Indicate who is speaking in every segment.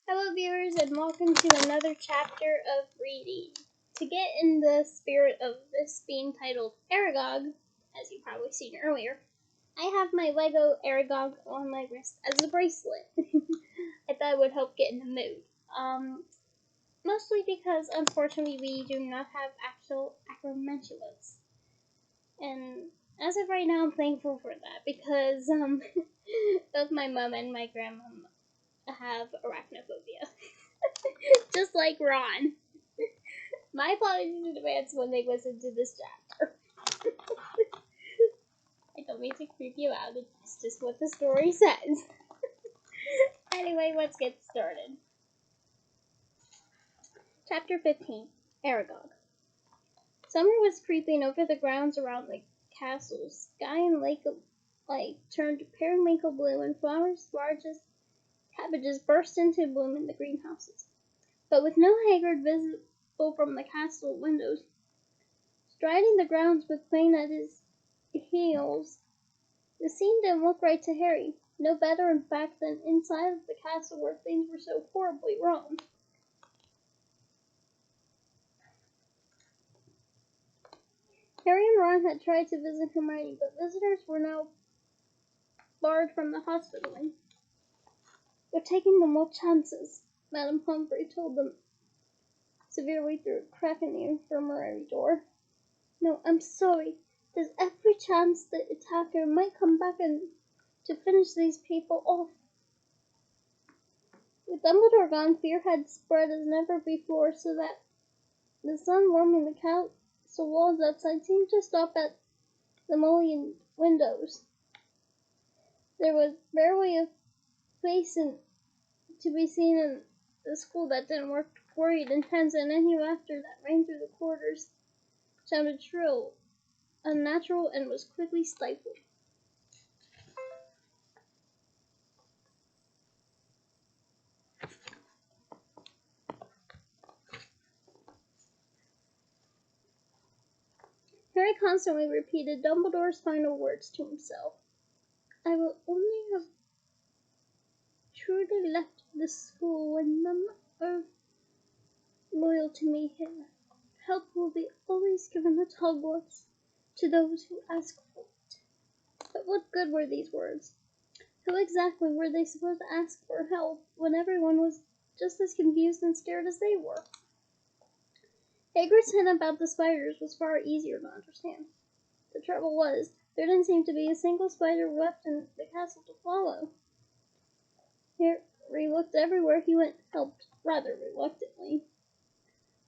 Speaker 1: Hello viewers and welcome to another chapter of reading. To get in the spirit of this being titled Aragog, as you've probably seen earlier, I have my Lego Aragog on my wrist as a bracelet. I thought it would help get in the mood. Mostly because unfortunately we do not have actual acromantulas. And as of right now I'm thankful for that because both my mom and my grandma have arachnophobia. Just like Ron. My apologies in advance when they listen to this chapter. I don't mean to creep you out, it's just what the story says. Anyway, let's get started. Chapter 15, Aragog. Summer was creeping over the grounds around the castle. Sky and lake of light turned periwinkle blue, and flowers large as cabbages burst into bloom in the greenhouses. But with no haggard visible from the castle windows, striding the grounds with Fang at his heels, the scene didn't look right to Harry. No better, in fact, than inside of the castle where things were so horribly wrong. Harry and Ron had tried to visit Hermione, but visitors were now barred from the hospital. We're taking no more chances, Madame Pomfrey told them severely through a crack in the infirmary door. No, I'm sorry. There's every chance the attacker might come back and to finish these people off. With Dumbledore gone, fear had spread as never before, so that the sun warming the castle walls outside seemed to stop at the mullioned windows. There was barely a face to be seen in the school that didn't look worried and tense, and any laughter that rang through the corridors sounded shrill, unnatural, and was quickly stifled. Harry constantly repeated Dumbledore's final words to himself. I will only have truly left the school when none are loyal to me here. Help will be always given at Hogwarts to those who ask for it. But what good were these words? Who exactly were they supposed to ask for help when everyone was just as confused and scared as they were? Hagrid's hint about the spiders was far easier to understand. The trouble was, there didn't seem to be a single spider left in the castle to follow. Harry looked everywhere he went, helped, rather reluctantly,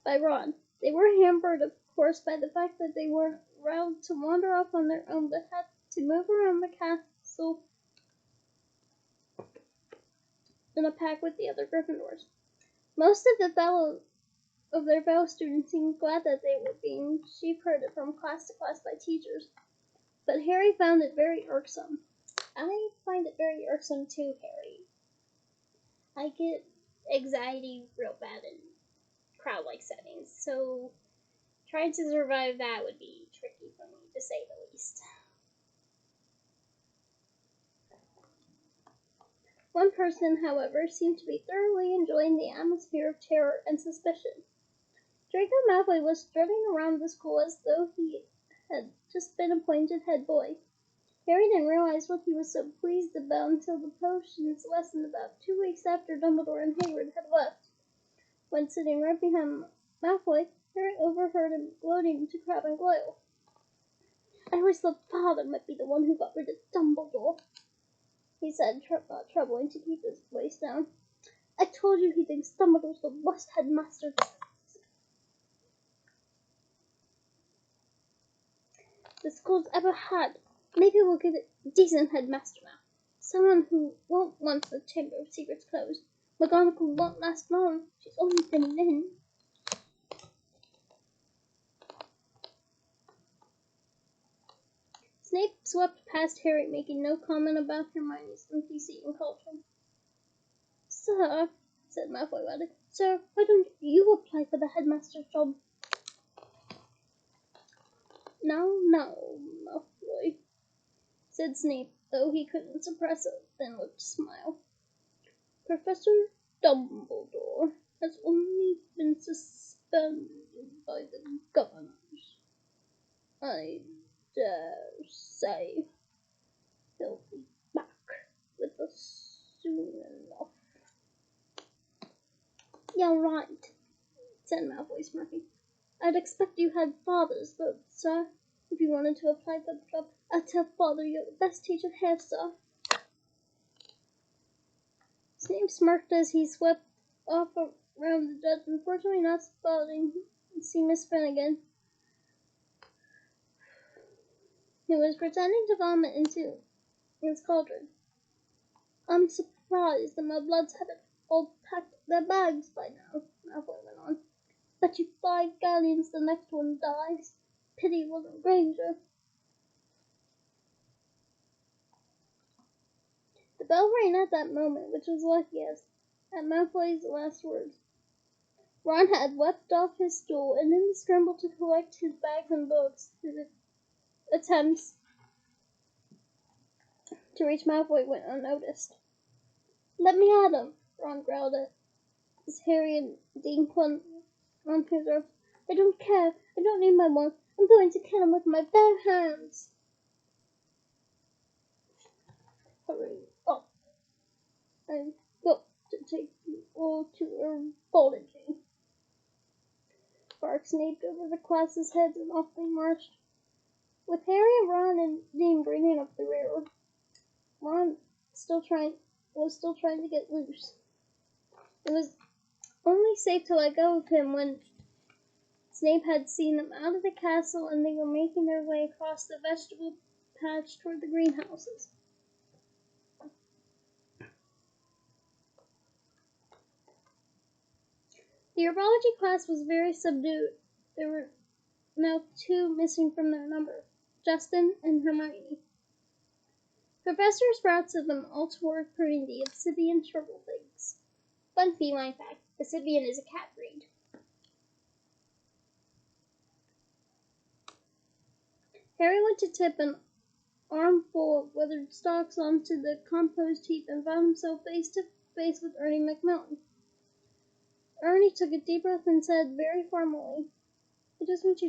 Speaker 1: by Ron. They were hampered, of course, by the fact that they weren't allowed to wander off on their own, but had to move around the castle in a pack with the other Gryffindors. Most of their fellow students seemed glad that they were being shepherded from class to class by teachers, but Harry found it very irksome. I find it very irksome too, Harry. I get anxiety real bad in crowd-like settings, so trying to survive that would be tricky for me, to say the least. One person, however, seemed to be thoroughly enjoying the atmosphere of terror and suspicion. Draco Malfoy was strutting around the school as though he had just been appointed head boy. Harry didn't realize what he was so pleased about until the potions lesson about 2 weeks after Dumbledore and Hagrid had left. When sitting right behind Malfoy, Harry overheard him gloating to Crabbe and Goyle. I always thought Father might be the one who got rid of Dumbledore, he said, troubling to keep his voice down. I told you he thinks Dumbledore's the worst headmaster the school's ever had. Maybe we'll get a decent headmaster now. Someone who won't want the Chamber of Secrets closed. McGonagall won't last long. She's only been in. Snape swept past Harry, making no comment about Hermione's empty seat in Cauldron. Sir, said Malfoy loudly, sir, why don't you apply for the headmaster's job? No, Malfoy, said Snape, though he couldn't suppress a thin-lipped smile. Professor Dumbledore has only been suspended by the governors. I dare say he'll be back with us soon enough. Yeah, right, said Malfoy, smirking. I'd expect you had father's vote, sir. If you wanted to apply for the job, I'd tell father you're the best teacher here, sir. Snape smirked as he swept off around the judge, unfortunately not spotting Seamus Finnegan, who was pretending to vomit into his cauldron. I'm surprised the Mudbloods haven't all packed their bags by now, Malfoy went on. Bet you 5 galleons the next one dies. Pity it wasn't Granger. The bell rang at that moment, which was luckiest, at Malfoy's last words. Ron had leapt off his stool, and in the scramble to collect his bags and books, his attempts to reach Malfoy went unnoticed. Let me at him, Ron growled as Harry and Dean clung on his arms. I don't care. I don't need my wand. I'm going to kill him with my bare hands. Hurry up. I've got to take you all to herbology. Bark Snape over the classes' heads and off they marched, with Harry and Ron and Dean bringing up the rear. Ron was still trying to get loose. It was only safe to let go of him when Snape had seen them out of the castle and they were making their way across the vegetable patch toward the greenhouses. The herbology class was very subdued. There were now 2 missing from their number, Justin and Hermione. Professor Sprout set them all to work pruning the obsidian turtle things. Fun feline fact, obsidian is a cat breed. Harry went to tip an armful of withered stalks onto the compost heap and found himself face to face with Ernie Macmillan. Ernie took a deep breath and said very formally, I just want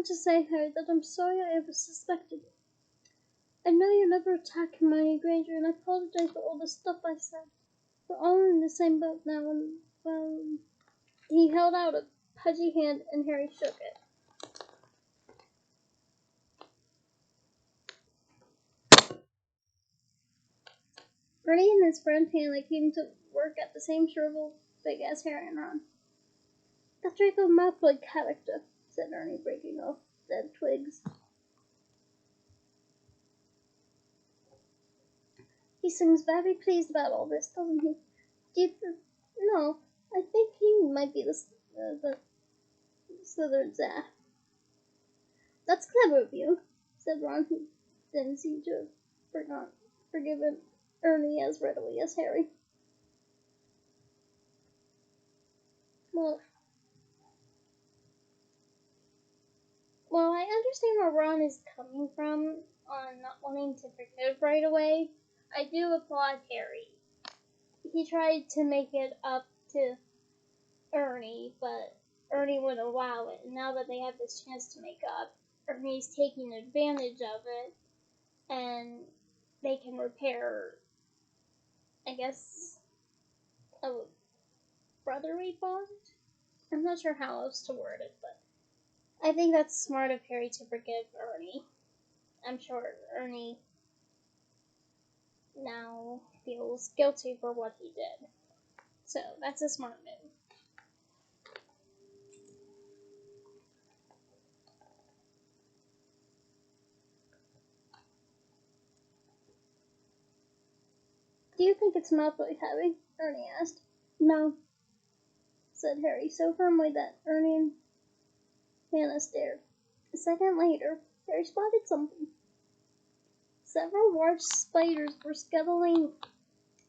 Speaker 1: to say, Harry, that I'm sorry I ever suspected you. I know you never attacked Hermione Granger, and I apologize for all the stuff I said. We're all in the same boat now, and, well... He held out a pudgy hand, and Harry shook it. Ernie and his friend Hannah came to work at the same shrivel big as Harry and Ron. That Draco Malfoy character, said Ernie, breaking off dead twigs. He seems very pleased about all this, doesn't he? No, I think he might be the Slytherin Zah. That's clever of you, said Ron, who didn't seem to have forgiven Ernie as readily as Harry. Well, I understand where Ron is coming from on not wanting to forgive right away. I do applaud Harry. He tried to make it up to Ernie, but Ernie wouldn't allow it. And now that they have this chance to make up, Ernie's taking advantage of it, and they can repair, I guess, a brotherly bond? I'm not sure how else to word it, but I think that's smart of Harry to forgive Ernie. I'm sure Ernie now feels guilty for what he did. So, that's a smart move. Do you think it's Malfoy, Harry? Ernie asked. No, said Harry, so firmly that Ernie and Hannah stared. A second later, Harry spotted something. Several large spiders were scuttling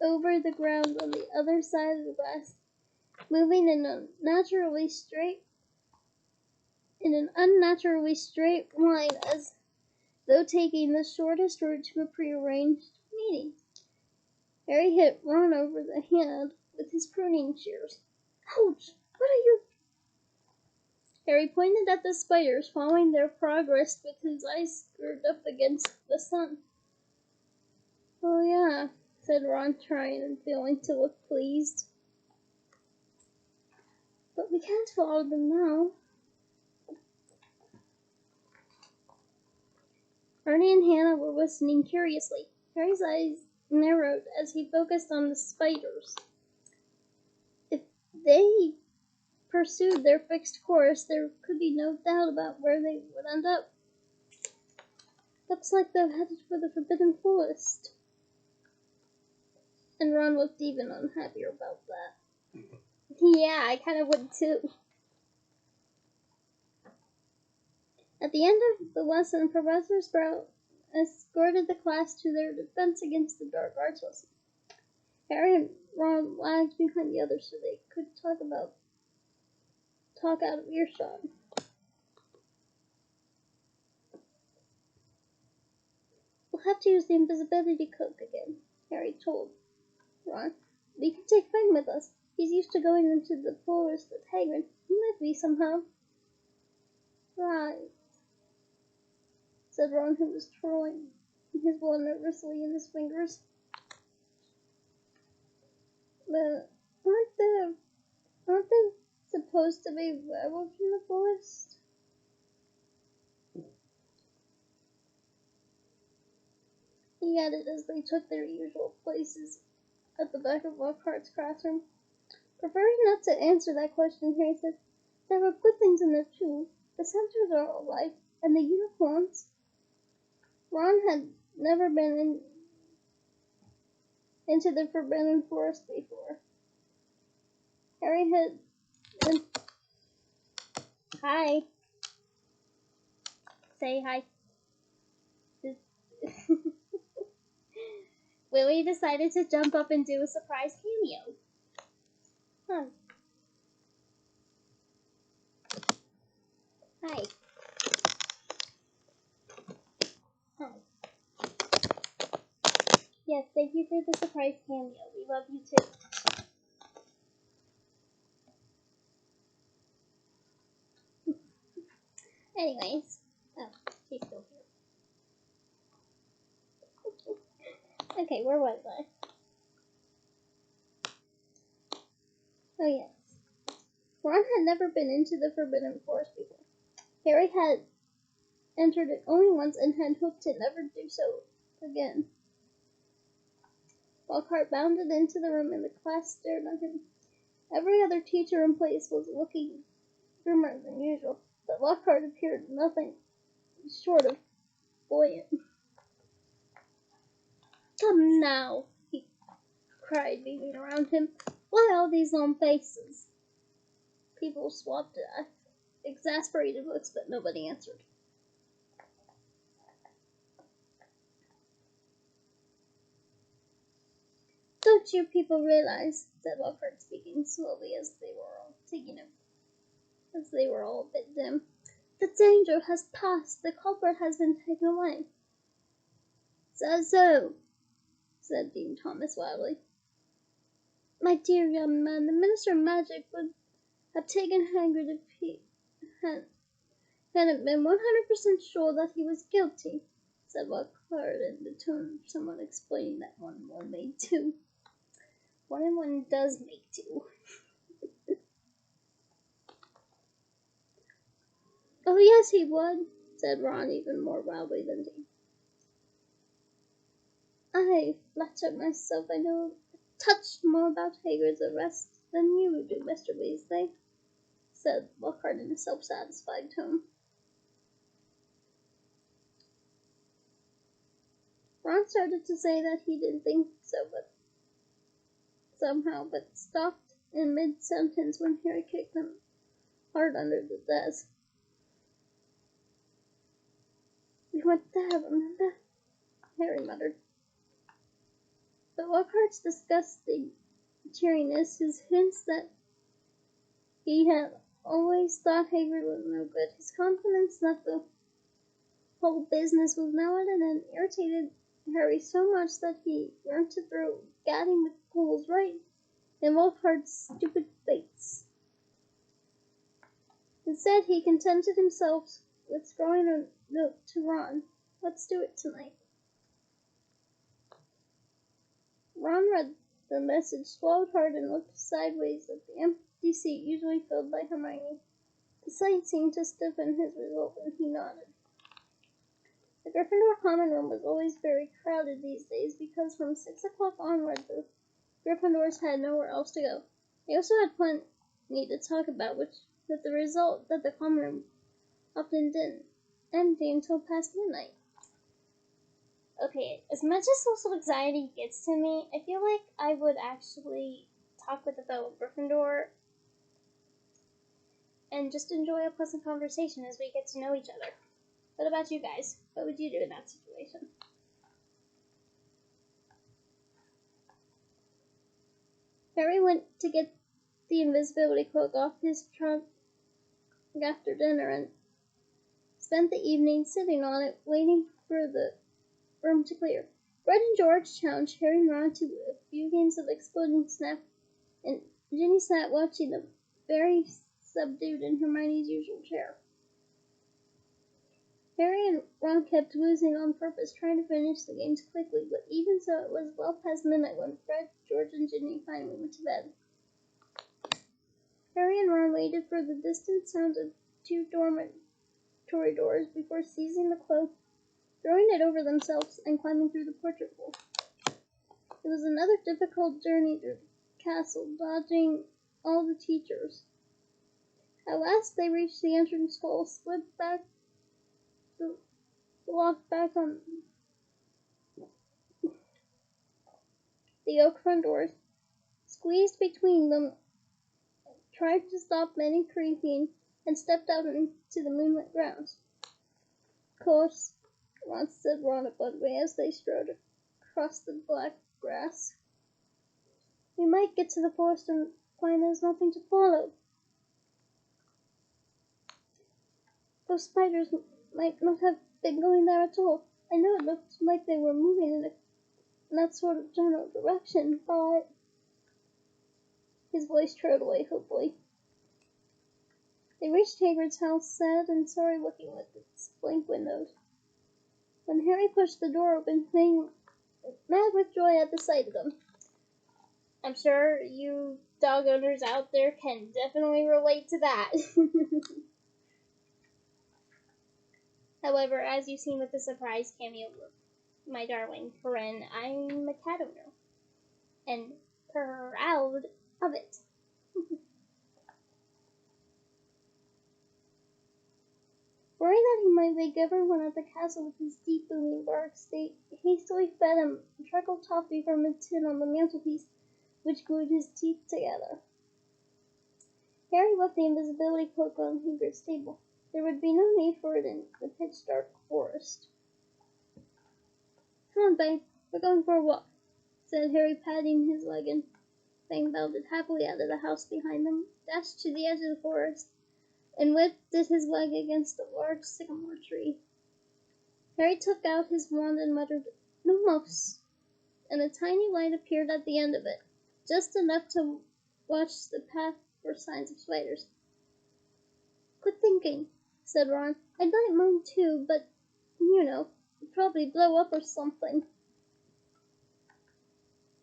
Speaker 1: over the ground on the other side of the glass, moving in an unnaturally straight line as though taking the shortest route to a prearranged meeting. Harry hit Ron over the head with his pruning shears. Ouch! What are you... Harry pointed at the spiders, following their progress with his eyes screwed up against the sun. Oh yeah, said Ron, trying and failing to look pleased. But we can't follow them now. Ernie and Hannah were listening curiously. Harry's eyes narrowed as he focused on the spiders. If they pursued their fixed course, there could be no doubt about where they would end up. Looks like they're headed for the Forbidden Forest. And Ron looked even unhappier about that. Yeah, I kind of would too. At the end of the lesson, Professor Sprout escorted the class to their defense against the dark arts lesson. Harry and Ron lagged behind the others so they could talk out of earshot. We'll have to use the invisibility cloak again, Harry told Ron. We can take Fang with us. He's used to going into the forest with Hagrid. He might be somehow. Right, said Ron, who was twirling his ball nervously in his fingers. But aren't they supposed to be werewolves in the forest? He added as they took their usual places at the back of Lockhart's classroom. Preferring not to answer that question, Harry said, there were good things in there too. The centaurs are all right, and the unicorns. Ron had never been into the Forbidden Forest before. Harry had... Hi. Say hi. Willie decided to jump up and do a surprise cameo. Huh. Hi. Hi. Yes, thank you for the surprise cameo. We love you too. Anyways. Oh, she's still here. Okay, where was I? Oh, yes. Ron had never been into the Forbidden Forest before. Harry had entered it only once and had hoped to never do so again. Lockhart bounded into the room and the class stared at him. Every other teacher in place was looking grimmer than usual, but Lockhart appeared nothing short of buoyant. Come now, he cried, beaming around him. Why all these long faces? People swapped exasperated looks, but nobody answered. Don't you people realize, said Lockhart, speaking slowly as they were all a bit dim, the danger has passed, the culprit has been taken away. So, said Dean Thomas wildly. My dear young man, the Minister of Magic would have taken Hagrid if he hadn't been 100% sure that he was guilty, said Lockhart in the tone of someone explaining that 1 and 1 made 2. 1 and 1 does make 2. Oh, yes, he would, said Ron even more wildly than Dean. I flatter myself I know a touch more about Hagrid's arrest than you do, Mr. Weasley, said Lockhart in a self-satisfied tone. Ron started to say that he didn't think so, but stopped in mid-sentence when Harry kicked him hard under the desk. We went there, remember? Harry muttered. But Lockhart's disgusting cheeriness, his hints that he had always thought Hagrid was no good, his confidence that the whole business was now at an end, irritated Harry so much that he yearned to throw gadding with ghouls, right? And Wolfhard's stupid fates. Instead, he contented himself with scrawling a note to Ron. Let's do it tonight. Ron read the message, swallowed hard, and looked sideways at the empty seat usually filled by Hermione. The sight seemed to stiffen his resolve, and he nodded. The Gryffindor common room was always very crowded these days because from 6 o'clock onward the Gryffindors had nowhere else to go. They also had plenty to talk about, with the result that the common room often didn't end until past midnight. Okay, as much as social anxiety gets to me, I feel like I would actually talk with a fellow Gryffindor and just enjoy a pleasant conversation as we get to know each other. What about you guys? What would you do in that situation? Harry went to get the invisibility cloak off his trunk after dinner and spent the evening sitting on it, waiting for the room to clear. Fred and George challenged Harry and Ron to a few games of Exploding Snap, and Ginny sat watching them, very subdued in Hermione's usual chair. Harry and Ron kept losing on purpose, trying to finish the games quickly, but even so it was well past midnight when Fred, George, and Ginny finally went to bed. Harry and Ron waited for the distant sound of 2 dormitory doors before seizing the cloak, throwing it over themselves, and climbing through the portrait hole. It was another difficult journey through the castle, dodging all the teachers. At last they reached the entrance hall, slipped back the lock back on the oak front doors, squeezed between them, tried to stop many creaking, and stepped out into the moonlit grounds. Of course, said Ron abundantly as they strode across the black grass. We might get to the forest and find there's nothing to follow. Those spiders might not have been going there at all. I know it looked like they were moving in that sort of general direction, but... His voice trailed away hopefully. They reached Hagrid's house, sad and sorry-looking with its blank windows. When Harry pushed the door open, Fang mad with joy at the sight of them. I'm sure you dog owners out there can definitely relate to that. However, as you've seen with the surprise cameo of my darling Corinne, I'm a cat owner. And proud of it. Worried that he might wake everyone at the castle with his deep booming barks, they hastily fed him truckle toffee from a tin on the mantelpiece, which glued his teeth together. Harry left the invisibility cloak on Hagrid's table. There would be no need for it in the pitch-dark forest. Come on, Fang, we're going for a walk, said Harry, patting his leg, and Fang bounded happily out of the house behind them, dashed to the edge of the forest, and whipped his leg against a large sycamore tree. Harry took out his wand and muttered, "Lumos," and a tiny light appeared at the end of it, just enough to watch the path for signs of spiders. Quit thinking, said Ron. I'd like mine too, but, you know, it'd probably blow up or something.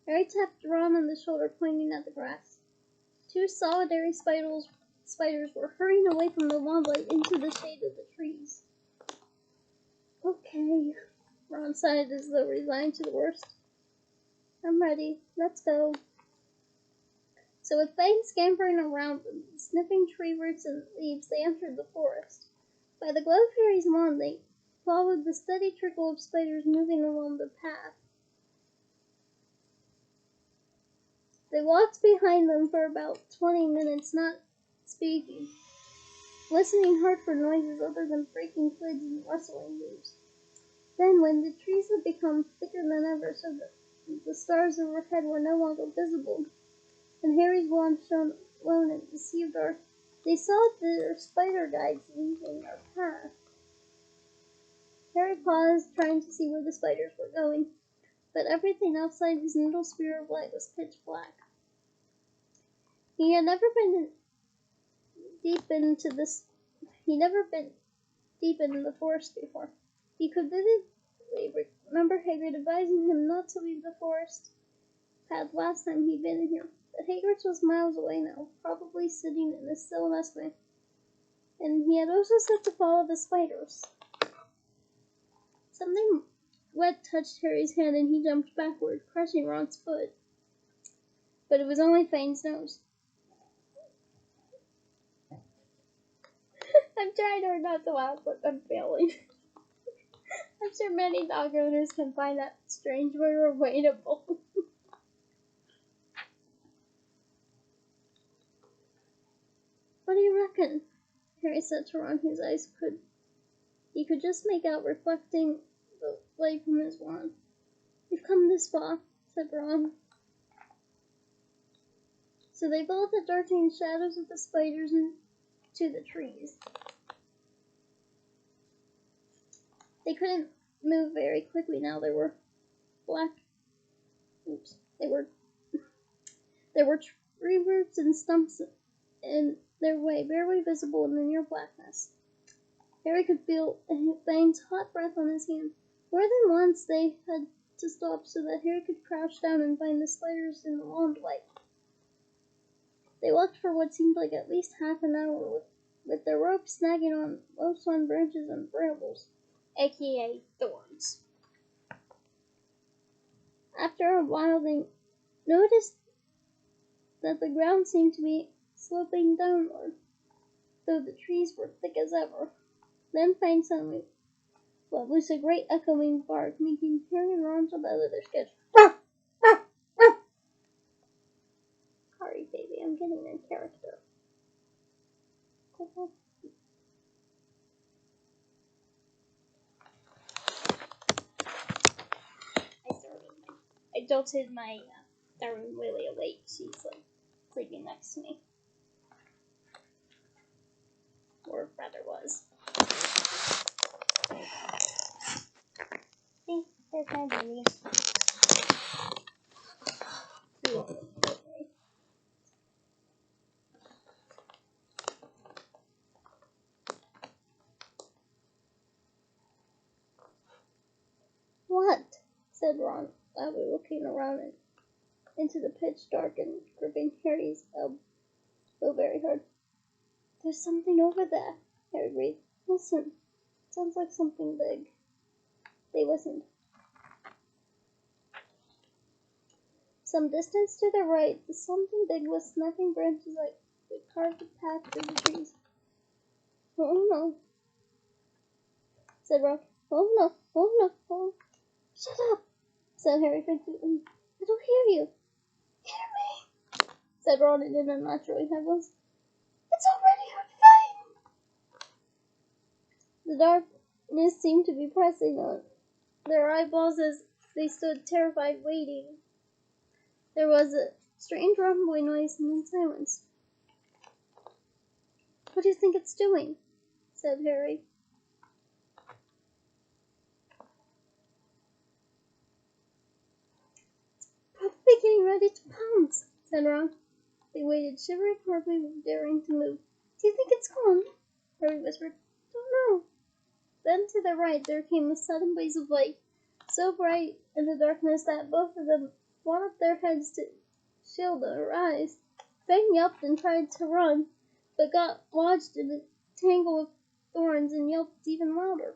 Speaker 1: Harry tapped Ron on the shoulder, pointing at the grass. 2 solitary spiders were hurrying away from the wand light into the shade of the trees. Okay, Ron sighed as though resigned to the worst. I'm ready. Let's go. So with Fang scampering around them, sniffing tree roots and leaves, they entered the forest. By the glow of Harry's wand, they followed the steady trickle of spiders moving along the path. They walked behind them for about 20 minutes, not speaking, listening hard for noises other than breaking twigs and rustling leaves. Then, when the trees had become thicker than ever, so that the stars overhead were no longer visible, and Harry's wand shone alone in the sea of dark, they saw their spider guides leaving their path. Harry paused, trying to see where the spiders were going, but everything outside his little sphere of light was pitch black. He had never been deep into this. He'd never been deep into the forest before. He could vividly remember Hagrid advising him not to leave the forest path last time he'd been in here. But Hagrid was miles away now, probably sitting in a still nestling. And he had also said to follow the spiders. Something wet touched Harry's hand and he jumped backward, crushing Ron's foot. But it was only Fang's nose. I'm trying hard not to laugh, but I'm failing. I'm sure many dog owners can find that strangely relatable. What do you reckon? Harry said to Ron, whose eyes he could just make out reflecting the light from his wand. We've come this far, said Ron. So they followed the darting shadows of the spiders into the trees. They couldn't move very quickly now. There were tree roots and stumps in their way, barely visible in the near blackness. Harry could feel Fang's hot breath on his hand. More than once they had to stop so that Harry could crouch down and find the spiders in the wand light. They walked for what seemed like at least half an hour, with their ropes snagging on low-swung branches and brambles, aka thorns. After a while, they noticed that the ground seemed to be sloping downward, though the trees were thick as ever. Then Fang suddenly let loose a great echoing bark, making Harry and Ron jump out of their skins. Sorry, baby, I'm getting in character. I jolted my Darwin Lily awake. She's like sleeping next to me. Or rather was. See, there's my baby. What? Said Ron, loudly looking around and into the pitch dark and gripping Harry's elbow very hard. There's something over there, Harry breathed. Listen, sounds like something big. They listened. Some distance to the right, the something big was snapping branches like a carved path through the trees. Oh no, said Ron. Oh no, oh no, oh. Shut up, said Harry faintly. It'll hear you. Hear me, said Ron in an unnaturally high voice. It's already heard Fang. The darkness seemed to be pressing on their eyeballs as they stood terrified, waiting. There was a strange rumbling noise and then silence. What do you think it's doing? Said Harry. Probably getting ready to pounce, said Ron. They waited, shivering, hardly daring to move. Do you think it's gone? Harry whispered. Don't know. Then to the right there came a sudden blaze of light, so bright in the darkness that both of them wanted their heads to shield their eyes. Fang yelped and tried to run, but got lodged in a tangle of thorns and yelped even louder.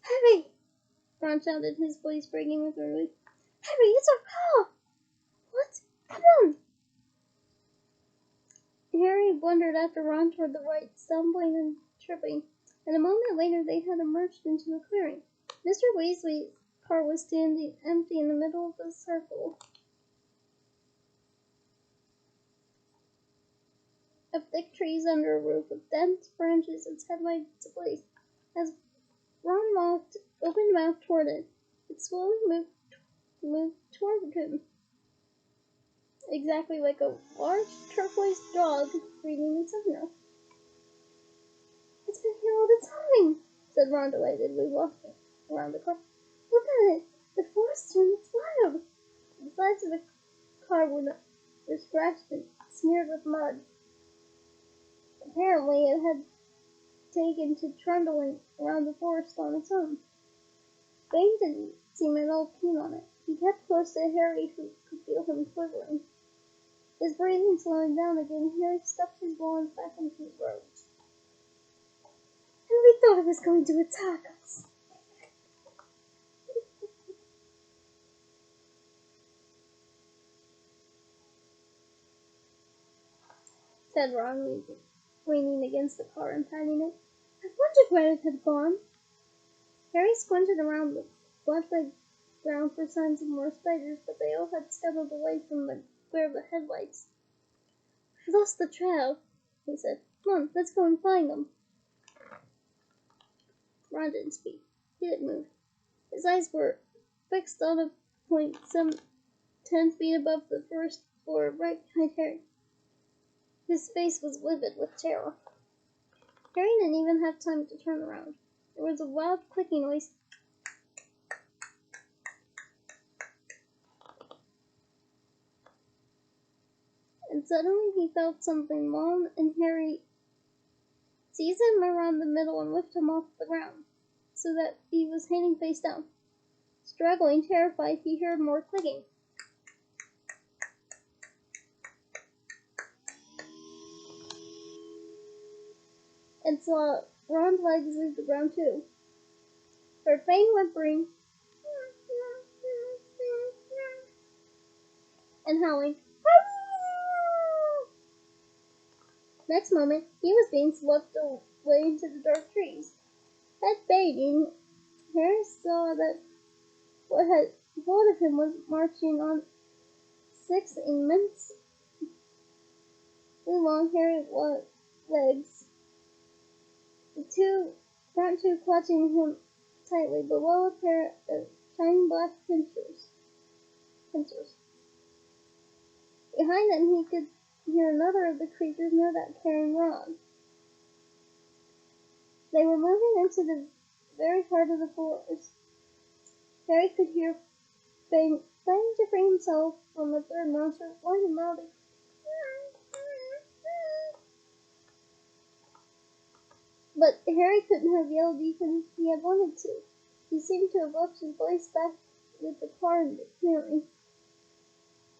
Speaker 1: Harry! Ron shouted, his voice breaking with relief. Harry, it's our paw! What? Come on! Harry blundered after Ron toward the right, stumbling and tripping, and a moment later they had emerged into a clearing. Mr. Weasley's car was standing empty in the middle of the circle of thick trees under a roof with dense branches its headlights ablaze. As Ron walked open-mouthed toward it, it slowly moved toward him. exactly like a large turquoise dog reading its owner. It's been here all the time, said Ron delightedly, walking around the car. Look at it! The forest turned its wild! The sides of the car were scratched and smeared with mud. Apparently, it had taken to trundling around the forest on its own. Fang didn't seem at all keen on it. He kept close to Harry, who could feel him quivering. His breathing slowing down again, Harry stuffed his bonds back into his robes. And we thought it was going to attack us, said Ron, leaning against the car and patting it. I wondered where it had gone. Harry squinted around the black ground for signs of more spiders, but they all had scuttled away from the glare of the headlights. I've lost the trail, he said. Come on, let's go and find them. Ron didn't speak. He didn't move. His eyes were fixed on a point some 10 feet above the first floor, right behind Harry. His face was livid with terror. Harry didn't even have time to turn around. There was a loud clicking noise, and suddenly he felt something long and hairy seize him around the middle and lift him off the ground, so that he was hanging face down. Struggling, terrified, he heard more clicking. And saw Ron's legs leave the ground too. Heard Fang whimpering and howling. Next moment, he was being swept away into the dark trees. Head banging, Harry saw that what had hold of him was marching on 6 immensely long hairy legs, the front two clutching him tightly below a pair of shiny black pincers. Behind them he could hear another of the creatures, no doubt carrying Ron. They were moving into the very heart of the forest. Harry could hear Fang trying to free himself from the third monster, whining loudly. But Harry couldn't have yelled even if he had wanted to. He seemed to have left his voice back with the car in the clearing.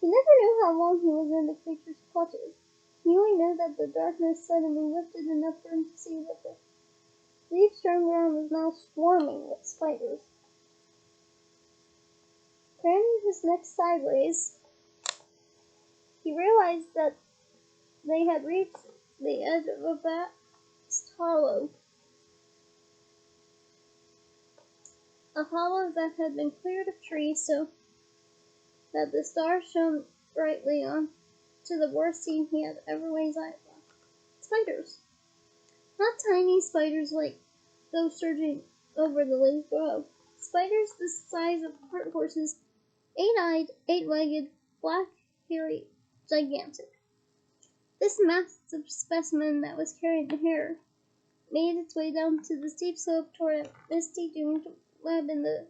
Speaker 1: He never knew how long he was in the creature's clutches. He only knew that the darkness suddenly lifted enough for him to see that the leaf-strewn ground was now swarming with spiders. Craning his neck sideways, he realized that they had reached the edge of a vast hollow. A hollow that had been cleared of trees so that the stars shone brightly on to the worst scene he had ever laid eyes on. Spiders. Not tiny spiders like those surging over the lake below. Spiders the size of cart horses, 8-eyed, 8-legged, black, hairy, gigantic. This massive specimen that was carrying the hair made its way down to the steep slope toward a misty doomed web in the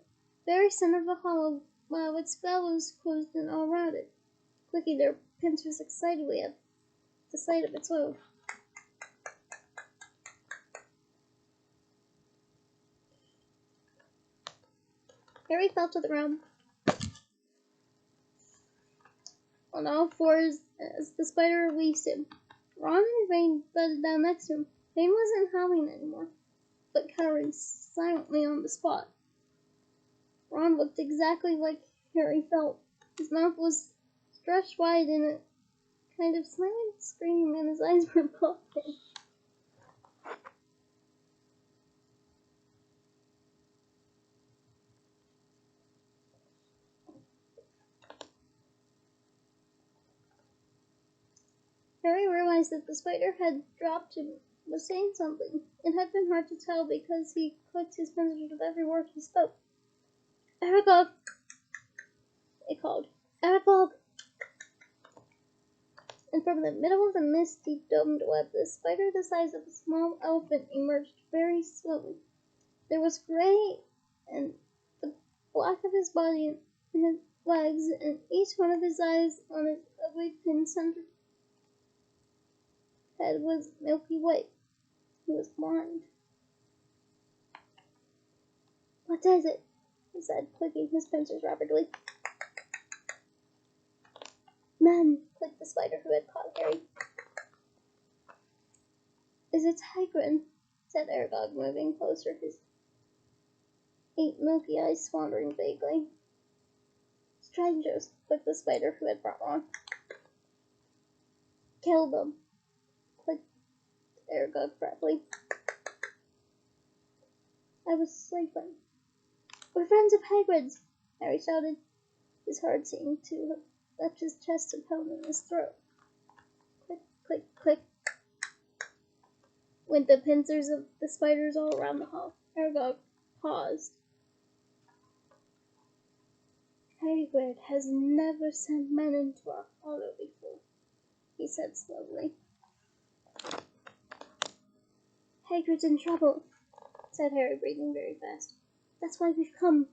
Speaker 1: very center of the hollow, while its fellows closed in all around it, clicking their pincers excitedly at the sight of its load. Harry fell to the ground on all fours as the spider released him. Ron and Fang thudded down next to him. Fang wasn't howling anymore, but cowering silently on the spot. Ron looked exactly like Harry felt. His mouth was stretched wide in a kind of silent scream, and his eyes were popping. Harry realized that the spider had dropped and was saying something. It had been hard to tell because he clicked his pincers with every word he spoke. Aragog, it called. Aragog. and from the middle of the misty domed web, the spider the size of a small elephant emerged very slowly. There was gray and the black of his body and his legs, and each one of his eyes on his ugly pin-centered head was milky white. He was blind. "What is it?" he said, clicking his pincers rapidly. "Men," clicked the spider who had caught Harry. "Is it Hagrid?" said Aragog, moving closer, his 8 milky eyes wandering vaguely. "Strangers," clicked the spider who had brought one. "Kill them," clicked Aragog fretfully. "I was sleeping." "We're friends of Hagrid's!" Harry shouted. His heart seemed to have left his chest and pound in his throat. Click, click, click, went the pincers of the spiders all around the hall. Aragog paused. "Hagrid has never sent men into our hollow before," he said slowly. "Hagrid's in trouble," said Harry, breathing very fast. "That's why we've come."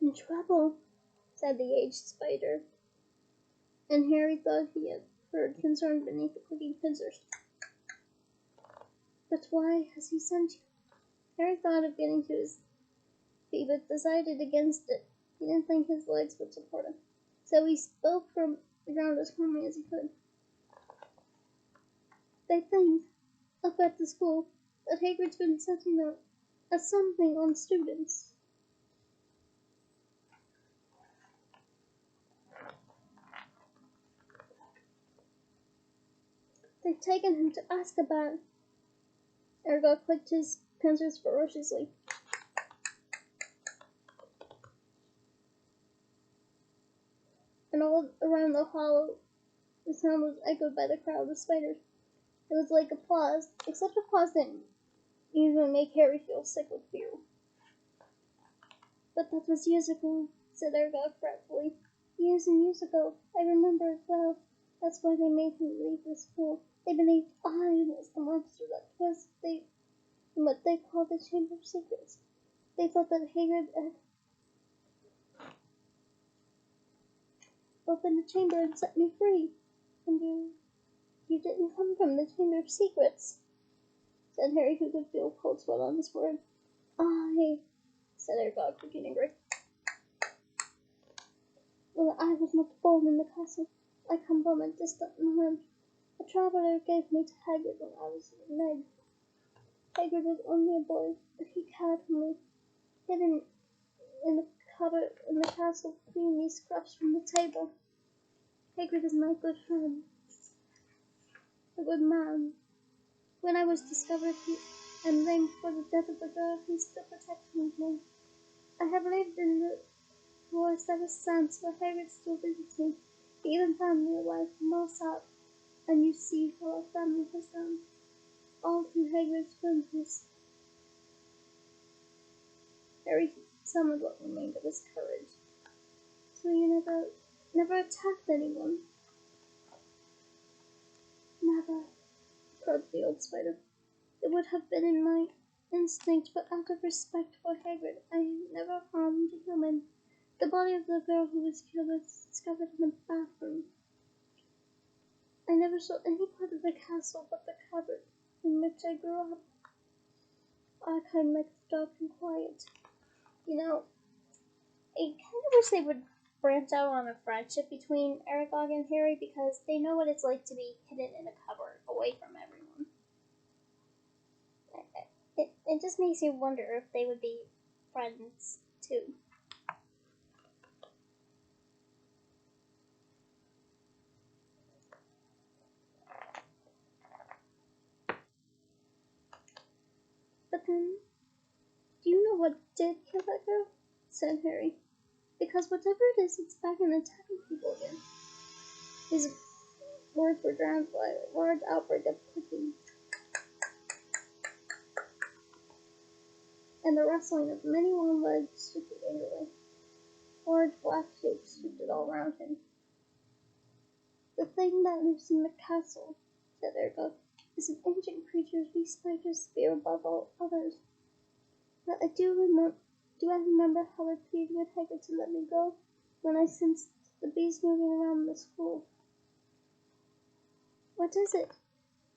Speaker 1: "In trouble," said the aged spider, and Harry thought he had heard concern beneath the clicking pincers. "But why has he sent you?" Harry thought of getting to his feet, but decided against it. He didn't think his legs would support him, so he spoke from the ground as calmly as he could. "They think, up at the school, that Hagrid's been setting a something on students." "They've taken him to Azkaban." Aragog clicked his pincers ferociously. And all around the hollow, the sound was echoed by the crowd of spiders. It was like applause, except applause didn't even make Harry feel sick with fear. "But that was years ago," said Aragog fretfully. "Years and years ago. I remember it well. That's why they made me leave the school. They believed I was the monster that was in what they called the Chamber of Secrets. They thought that Hagrid had opened the chamber and set me free. And you didn't come from the Chamber of Secrets," said Harry, who could feel cold sweat on his forehead. "I," said Aragog, looking angry. "Well, I was not born in the castle. I come from a distant land. A traveller gave me to Hagrid when I was an egg. Hagrid was only a boy, but he cared for me, hidden in the cupboard in the castle, cleaning me scraps from the table. Hagrid is my good friend, a good man. When I was discovered and blamed for the death of the girl, he still protected me. I have lived in the forest ever since, where Hagrid still visits me. He even found me a wife from Mossad, and you see how our family has done, all through Hagrid's goodness." Harry summoned what remained of his courage. "So you never attacked anyone?" "Never," croaked the old spider. "It would have been in my instinct, but out of respect for Hagrid, I never harmed a human. The body of the girl who was killed was discovered in the bathroom. I never saw any part of the castle but the cupboard in which I grew up. I kind of like the dark and quiet." You know, I kind of wish they would branch out on a friendship between Aragog and Harry, because they know what it's like to be hidden in a cupboard away from everyone. It just makes you wonder if they would be friends too. "But then, do you know what did kill that girl?" said Harry. "Because whatever it is, it's back and attacking people again." His words were drowned by a large outbreak of clicking and the rustling of many long legs shifted angrily. Large black shapes shifted all around him. The thing that lives in the castle, said Ergo, is an ancient creature we spiders fear above all others. But I do remember how I pleaded with Hagrid to let me go when I sensed the bees moving around the school. What is it?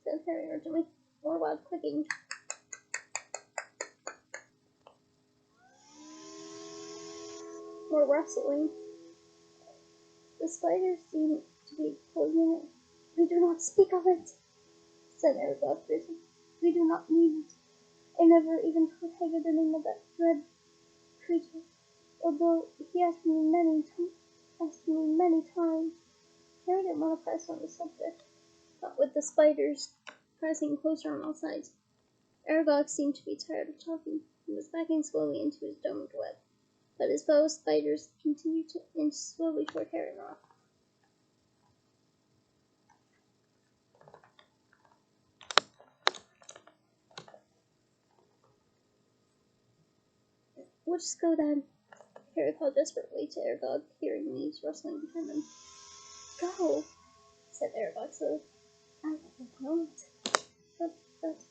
Speaker 1: Said Harry urgently. More wild clicking. More rustling. The spiders seemed to be closing in. We do not speak of it, said Aragog fiercely. We do not need it. I never even told Hagrid the name of that dread creature, although he asked me many times. Harry didn't want to press on the subject, but with the spiders pressing closer on all sides. Aragog seemed to be tired of talking and was backing slowly into his domed web, but his fellow spiders continued to inch slowly toward Harry and Ron. We'll just go then, Harry called desperately to Aragog, hearing leaves rustling behind them. Go, said Aragog slowly. I won't. But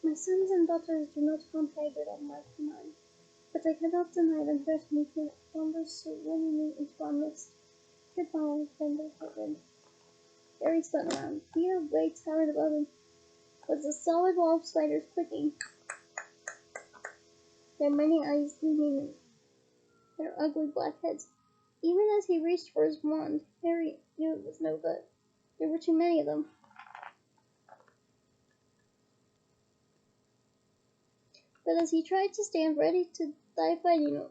Speaker 1: my sons and daughters do not harm Hagrid on my command. But I cannot deny them threatening to wander so willingly into our midst. Goodbye, friend of Hagrid. Harry spun around. Feet of blades towered above him. Was a solid wall of spiders clicking, their many eyes gleaming in their ugly black heads. Even as he reached for his wand, Harry knew it was no good. There were too many of them. But as he tried to stand ready to die fighting, a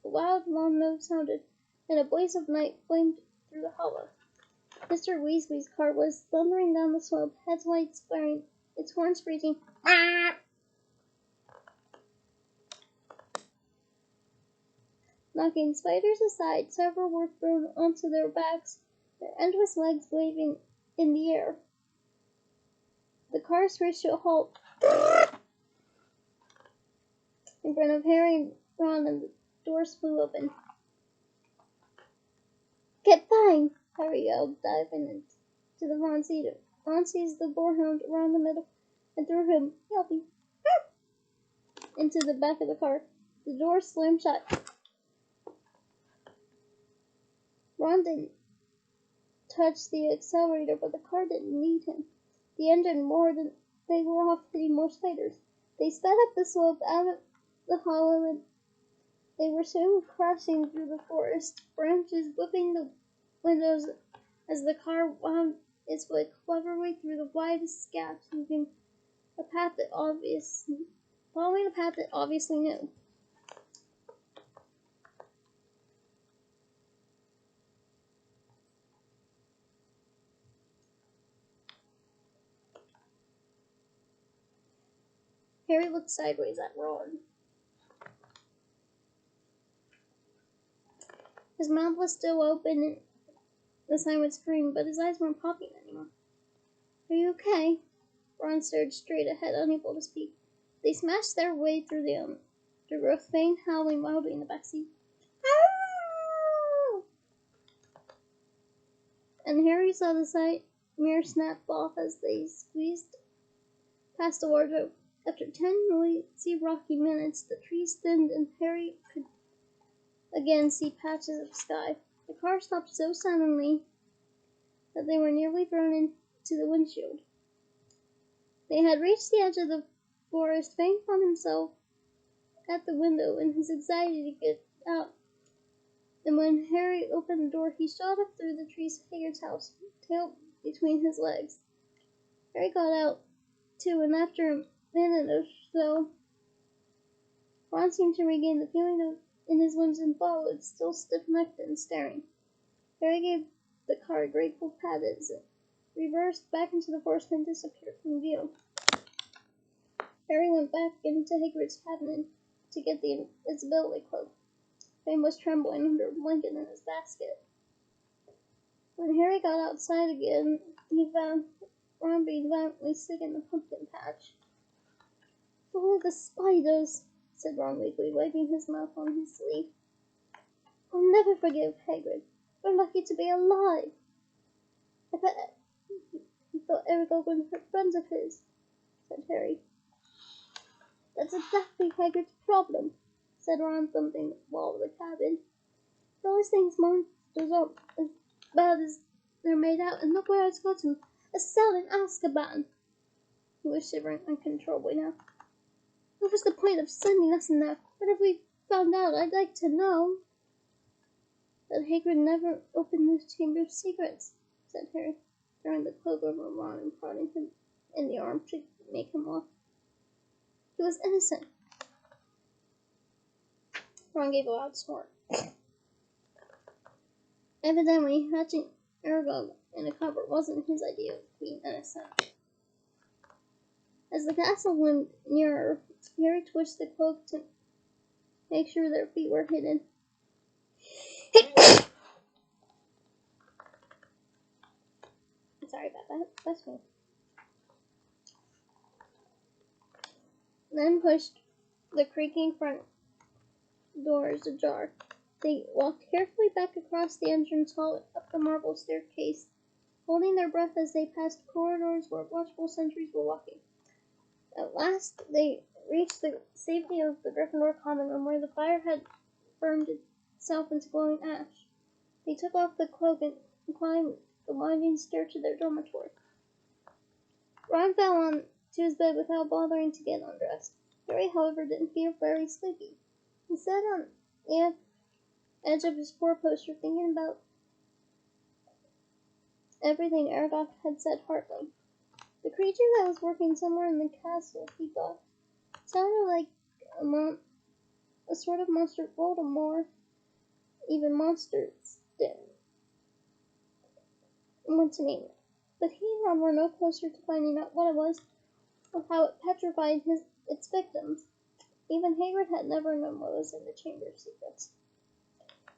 Speaker 1: loud long note sounded, and a blaze of night flamed through the hollow. Mr. Weasley's car was thundering down the slope, headlights flaring, its horn screeching. Knocking spiders aside, several were thrown onto their backs, their endless legs waving in the air. The car screeched to a halt in front of Harry and Ron, and the doors flew open. Get Fang! Harry yelled, diving into the Ron seat. Ron seized the boarhound around the middle and threw him, yelping, into the back of the car. The door slammed shut. Ron didn't touch the accelerator, but the car didn't need him. The engine roared, and they were off hitting more spiders. They sped up the slope out of the hollow, and they were soon crashing through the forest, branches whipping the windows as the car wound its way cleverly through the widest gaps, following a path that obviously knew. Harry looked sideways at Ron. His mouth was still open and the sign would scream, but his eyes weren't popping anymore. Are you okay? Ron stared straight ahead, unable to speak. They smashed their way through the undergrowth, Fang howling wildly in the backseat. And Harry saw the side mirror snap off as they squeezed past the wardrobe. After 10 noisy, rocky minutes, the trees thinned and Harry could again see patches of sky. The car stopped so suddenly that they were nearly thrown into the windshield. They had reached the edge of the forest. Fang found himself at the window in his anxiety to get out. And when Harry opened the door, he shot up through the trees to Hagrid's house, tail between his legs. Harry got out, too, and after a minute or so, Ron seemed to regain the feeling in his limbs and followed, still stiff-necked and staring. Harry gave the car a grateful pat as it reversed back into the forest and disappeared from view. Harry went back into Hagrid's cabinet to get the invisibility cloak. Fang was trembling under a blanket in his basket. When Harry got outside again, he found Ron being violently sick in the pumpkin patch. "Full of the spiders," said Ron weakly, wiping his mouth on his sleeve. I'll never forgive Hagrid. We're lucky to be alive. I bet he thought Aragog would hurt friends of his, said Harry. That's exactly Hagrid's problem, said Ron, thumping the wall of the cabin. He always thinks monsters aren't as bad as they're made out, and look where it's got him. A cell in Azkaban. He was shivering uncontrollably now. What was the point of sending us in there? What if we found out? I'd like to know. But Hagrid never opened this chamber of secrets, said Harry, throwing the cloak over Ron and prodding him in the arm to make him laugh. He was innocent. Ron gave a loud snort. Evidently, hatching Aragog in a cupboard wasn't his idea of being innocent. As the castle loomed nearer, Harry twitched the cloak to make sure their feet were hidden. Sorry about that. That's me. Then pushed the creaking front doors ajar. They walked carefully back across the entrance hall and up the marble staircase, holding their breath as they passed corridors where watchful sentries were walking. At last, they reached the safety of the Gryffindor common room, where the fire had burned itself into glowing ash. They took off the cloak and climbed the winding stair to their dormitory. Ron fell on to his bed without bothering to get undressed. Harry, however, didn't feel very sleepy. He sat on the edge of his four-poster, thinking about everything Aragog had said heartily. The creature that was working somewhere in the castle, he thought, sounded like a sort of monster Voldemort. Even monsters didn't want to name it. But he and Ron were no closer to finding out what it was or how it petrified its victims. Even Hagrid had never known what was in the Chamber of Secrets.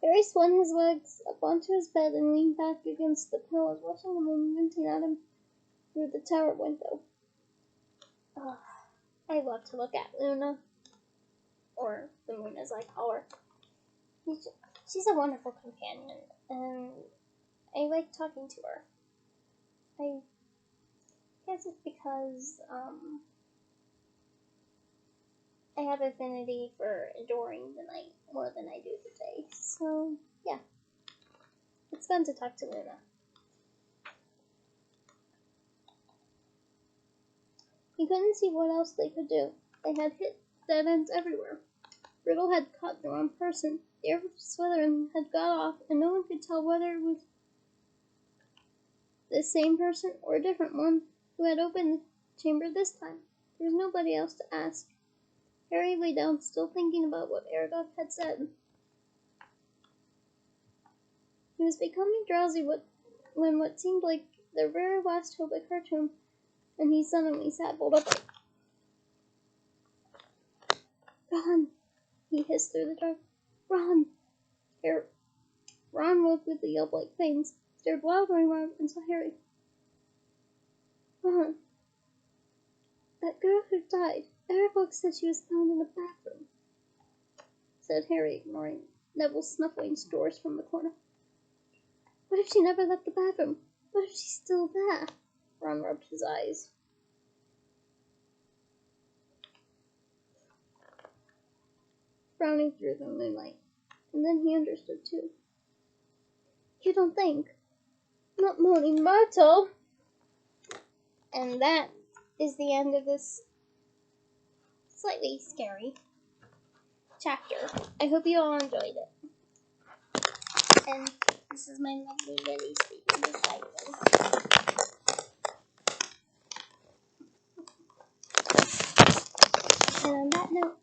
Speaker 1: Harry swung his legs up onto his bed and leaned back against the pillows, watching the moon glinting at him through the tower window. Oh, I love to look at Luna, or the moon as I call her. She's a wonderful companion, and I like talking to her. I guess it's because I have affinity for adoring the night more than I do the day. So, yeah. It's fun to talk to Luna. He couldn't see what else they could do. They had hit dead ends everywhere. Riddle had caught the wrong person. The air Slytherin had got off, and no one could tell whether it was the same person or a different one who had opened the chamber this time. There was nobody else to ask. Harry lay down, still thinking about what Aragog had said. He was becoming drowsy when what seemed like the very last hope occurred to him, and he suddenly sat bolt upright. "Ron!" he hissed through the dark. "Ron!" Ron woke with a yelp like Fang's, stared wildly around, and saw Harry. "Ron, that girl who died, Aragog said she was found in a bathroom," said Harry, ignoring Neville's snuffling snores from the corner. "What if she never left the bathroom? What if she's still there?" Ron rubbed his eyes. Frowning through the moonlight, and then he understood too. "You don't think? Not Moaning Myrtle!" And that is the end of this slightly scary chapter. I hope you all enjoyed it. And this is my lovely Lily sleeping beside me. And on that note,